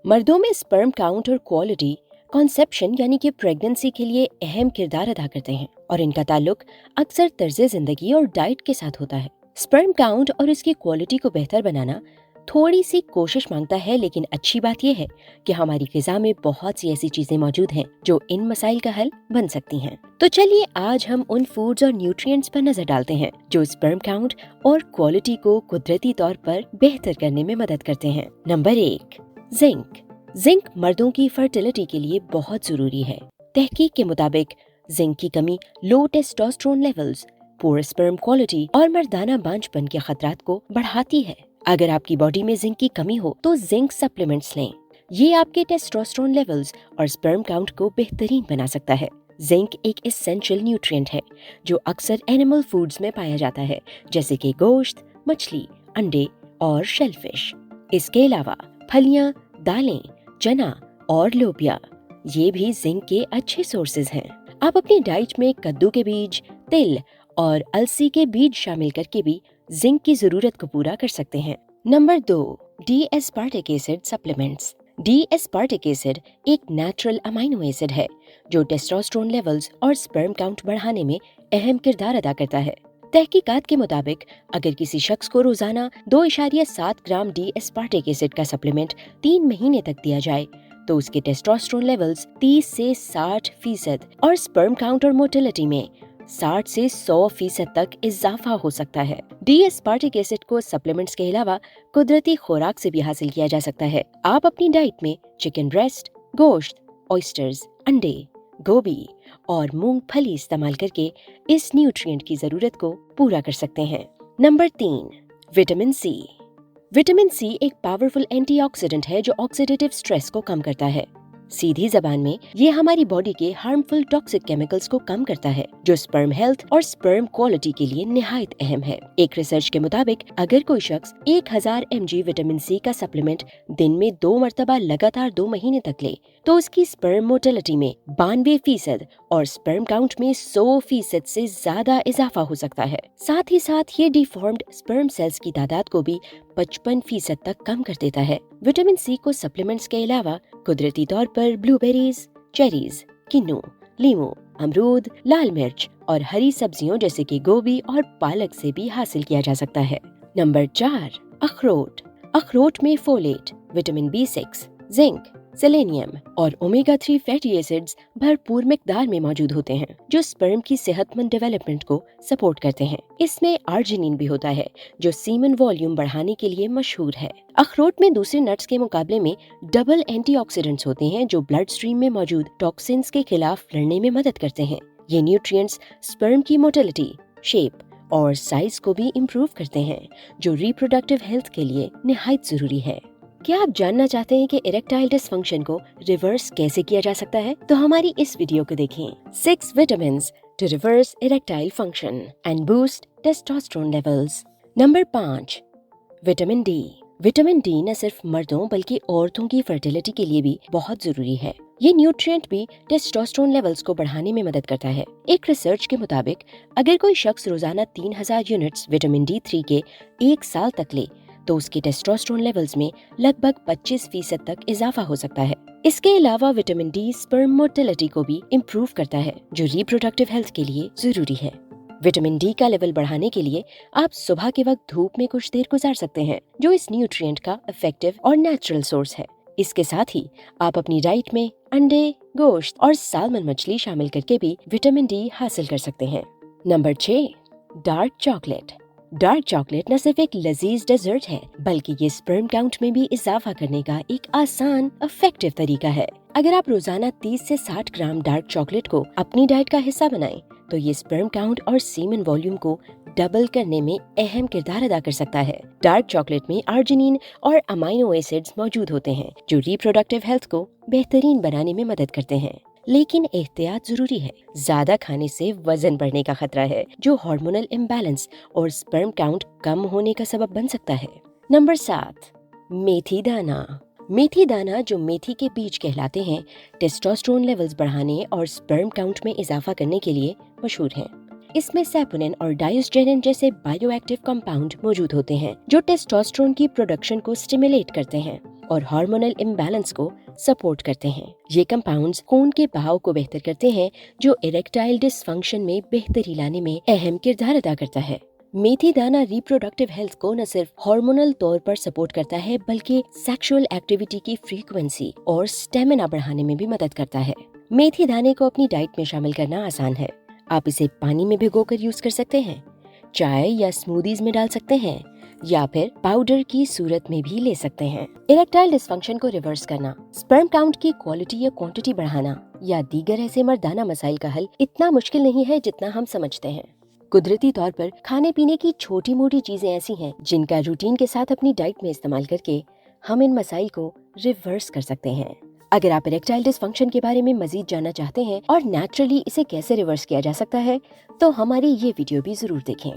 मर्दों में sperm count और क्वालिटी कॉन्सेप्शन यानी कि प्रेगनेंसी के लिए अहम किरदार अदा करते हैं और इनका ताल्लुक अक्सर तर्ज जिंदगी और डाइट के साथ होता है। स्पर्म काउंट और इसकी क्वालिटी को बेहतर बनाना थोड़ी सी कोशिश मांगता है, लेकिन अच्छी बात यह है कि हमारी ग़िज़ा में बहुत सी ऐसी चीजें मौजूद हैं जो इन मसाइल का हल बन सकती हैं। तो चलिए आज हम उन फूड्स और न्यूट्रिएंट्स पर नजर डालते हैं जो स्पर्म काउंट और क्वालिटी को कुदरती तौर पर बेहतर करने में मदद करते हैं। Number 1, zinc. जिंक मर्दों की फर्टिलिटी के लिए बहुत जरूरी है। तहकीक के मुताबिक जिंक की कमी low testosterone levels, poor sperm quality और मर्दाना बांझपन के खतरात को बढ़ाती है। अगर आपकी बॉडी में जिंक की कमी हो तो जिंक सप्लीमेंट्स लें। ये आपके टेस्टोस्टेरोन लेवल्स और स्पर्म काउंट को बेहतरीन बना सकता है। जिंक एक एसेंशियल न्यूट्रिएंट है जो अक्सर एनिमल फूड्स में पाया जाता है, जैसे कि गोश्त, मछली, अंडे और शेलफिश। इसके अलावा फलियां, दालें, चना और लोबिया ये भी जिंक के अच्छे सोर्सेज हैं। आप अपनी डाइट में कद्दू के बीज, तिल और अलसी के बीज शामिल करके भी जिंक की जरूरत को पूरा कर सकते हैं। Number 2, D-aspartic acid supplements. D-aspartic acid एक नेचुरल अमाइनो एसिड है जो टेस्टोस्टेरोन लेवल्स और स्पर्म काउंट बढ़ाने में अहम किरदार अदा करता है। तहकीकात के मुताबिक अगर किसी शख्स को रोजाना 2.7 ग्राम डी-एस्पार्टिक एसिड का सप्लीमेंट 3 महीने तक दिया जाए तो उसके टेस्टोस्टेरोन लेवल्स 30 से 60% और स्पर्म काउंट और मोटिलिटी में 60 से 100% तक इजाफा हो सकता है। डी-एस्पार्टिक एसिड को सप्लीमेंट्स के अलावा कुदरती खुराक से भी हासिल किया जा सकता है। आप अपनी डाइट में चिकन ब्रेस्ट, गोश्त, ऑयस्टर्स, अंडे, गोभी और मूंगफली इस्तेमाल करके इस न्यूट्रिएंट की जरूरत को पूरा कर सकते हैं। Number 3, vitamin C. Vitamin C एक पावरफुल एंटीऑक्सीडेंट है जो ऑक्सीडेटिव स्ट्रेस को कम करता है। सीधी जबान में ये हमारी बॉडी के हार्मफुल टॉक्सिक केमिकल्स को कम करता है जो स्पर्म हेल्थ और स्पर्म क्वालिटी के लिए निहायत अहम है। एक रिसर्च के मुताबिक अगर कोई शख्स 1000 mg विटामिन सी का सप्लीमेंट दिन में 2 मरतबा लगातार 2 महीने तक ले तो उसकी स्पर्म मोटिलिटी में 92% और स्पर्म काउंट में 100% से ज्यादा इजाफा हो सकता है। साथ ही साथ ये डिफॉर्म्ड स्पर्म सेल्स की तादाद को भी 55% तक कम कर देता है। विटामिन सी को सप्लीमेंट्स के अलावा कुदरती तौर पर ब्लूबेरीज, चेरीज, किन्नू, लीमू, अमरूद, लाल मिर्च और हरी सब्जियों जैसे कि गोभी और पालक से भी हासिल किया जा सकता है। नंबर 4, अखरोट। अखरोट में folate, vitamin B6, zinc, selenium और ओमेगा 3 फैटी एसिड्स भरपूर मिकदार में मौजूद होते हैं जो स्पर्म की सेहतमंद डेवलपमेंट को सपोर्ट करते हैं। इसमें आर्जिनिन भी होता है जो सीमन वॉल्यूम बढ़ाने के लिए मशहूर है। अखरोट में दूसरे नट्स के मुकाबले में डबल एंटीऑक्सीडेंट्स होते हैं जो ब्लड स्ट्रीम में मौजूद टॉक्सिन्स के खिलाफ लड़ने में मदद करते हैं। ये न्यूट्रिएंट्स स्पर्म की मोटिलिटी, शेप और साइज को भी इम्प्रूव करते हैं जो रिप्रोडक्टिव हेल्थ के लिए निहायत जरूरी है। क्या आप जानना चाहते हैं कि इरेक्टाइल डिसफंक्शन को रिवर्स कैसे किया जा सकता है? तो हमारी इस वीडियो को देखें। 6 vitamins to reverse erectile function and boost testosterone levels. Number 5, vitamin D. Vitamin D न सिर्फ मर्दों बल्कि औरतों की फर्टिलिटी के लिए भी बहुत जरूरी है। ये न्यूट्रिएंट भी टेस्टोस्टेरोन लेवल्स को बढ़ाने में मदद करता है। एक रिसर्च के मुताबिक अगर कोई शख्स रोजाना 3000 यूनिट्स विटामिन D3 के 1 साल तक ले तो उसके टेस्टोस्टेरोन लेवल्स में लगभग 25% तक इजाफा हो सकता है। इसके अलावा विटामिन डी स्पर्म मोटिलिटी को भी इम्प्रूव करता है जो रिप्रोडक्टिव हेल्थ के लिए जरूरी है। विटामिन डी का लेवल बढ़ाने के लिए आप सुबह के वक्त धूप में कुछ देर गुजार सकते हैं जो इस न्यूट्रिएंट का इफेक्टिव और नेचुरल सोर्स है। इसके साथ ही आप अपनी डाइट में अंडे, गोश्त और सालमन मछली शामिल करके भी विटामिन डी हासिल कर सकते हैं। Number 6, dark chocolate. Dark chocolate न सिर्फ एक लजीज डेजर्ट है बल्कि ये स्पर्म काउंट में भी इजाफा करने का एक आसान इफेक्टिव तरीका है। अगर आप रोजाना 30 से 60 ग्राम डार्क चॉकलेट को अपनी डाइट का हिस्सा बनाएं तो ये स्पर्म काउंट और सीमन वॉल्यूम को डबल करने में अहम किरदार अदा कर सकता है। डार्क चॉकलेट में आर्जिनिन और अमाइनो एसिड्स मौजूद होते हैं जो रिप्रोडक्टिव हेल्थ को बेहतरीन बनाने में मदद करते हैं। लेकिन एहतियात जरूरी है। ज्यादा खाने से वजन बढ़ने का खतरा है जो हार्मोनल इम्बैलेंस और स्पर्म काउंट कम होने का सबब बन सकता है। नंबर 7, मेथी दाना। मेथी दाना जो मेथी के बीज कहलाते हैं टेस्टोस्टेरोन लेवल्स बढ़ाने और स्पर्म काउंट में इजाफा करने के लिए मशहूर हैं। इसमें सैपोनिन और डायोस्टेरिन जैसे बायोएक्टिव कंपाउंड मौजूद होते हैं जो टेस्टोस्टेरोन की प्रोडक्शन को स्टिमुलेट करते हैं। और हार्मोनल इम्बैलेंस को सपोर्ट करते हैं। ये कंपाउंड्स खून के बहाव को बेहतर करते हैं, जो इरेक्टाइल डिसफंक्शन में बेहतरी लाने में अहम किरदार अदा करता है। मेथी दाना रिप्रोडक्टिव हेल्थ को न सिर्फ हार्मोनल तौर पर सपोर्ट करता है, बल्कि सेक्सुअल एक्टिविटी की फ्रीक्वेंसी और स्टेमिना बढ़ाने में भी मदद करता है। मेथी दाने को अपनी डाइट में शामिल करना आसान है। आप इसे पानी में भिगोकर यूज कर सकते हैं, चाय या स्मूदीज में डाल सकते हैं, या फिर पाउडर की सूरत में भी ले सकते हैं। इरेक्टाइल डिसफंक्शन को रिवर्स करना, स्पर्म काउंट की क्वालिटी या क्वांटिटी बढ़ाना या दीगर ऐसे मर्दाना मसाइल का हल इतना मुश्किल नहीं है जितना हम समझते हैं। कुदरती तौर पर खाने पीने की छोटी मोटी चीजें ऐसी हैं जिनका रूटीन के साथ अपनी डाइट में इस्तेमाल करके हम इन मसाइल को रिवर्स कर सकते हैं। अगर आप इरेक्टाइल डिसफंक्शन के बारे में मजीद जानना चाहते हैं और नेचुरली इसे कैसे रिवर्स किया जा सकता है, तो हमारी ये वीडियो भी जरूर देखें।